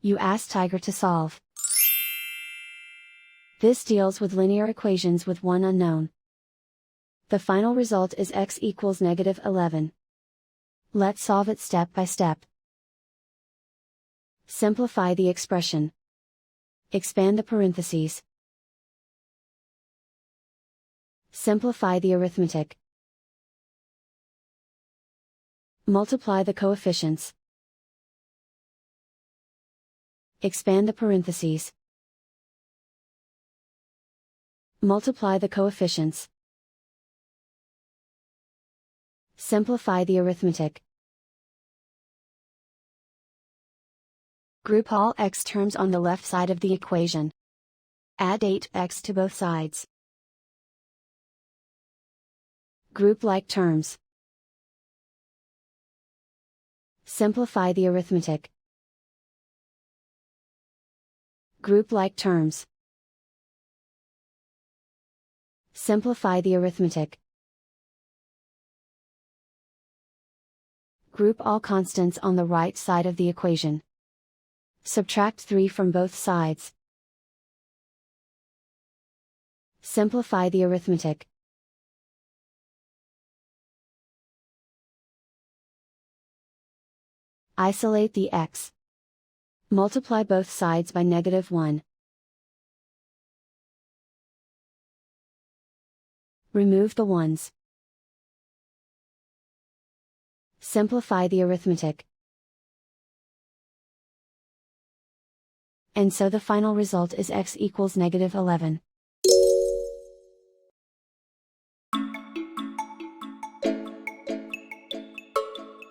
You ask Tiger to solve. This deals with linear equations with one unknown. The final result is x equals -11. Let's solve it step by step. Simplify the expression. Expand the parentheses. Simplify the arithmetic. Multiply the coefficients. Expand the parentheses. Multiply the coefficients. Simplify the arithmetic. Group all x terms on the left side of the equation. Add 8x to both sides. Group like terms. Simplify the arithmetic. Group like terms. Simplify the arithmetic. Group all constants on the right side of the equation. Subtract 3 from both sides. Simplify the arithmetic. Isolate the x. Multiply both sides by -1. Remove the ones. Simplify the arithmetic. And so the final result is x equals -11.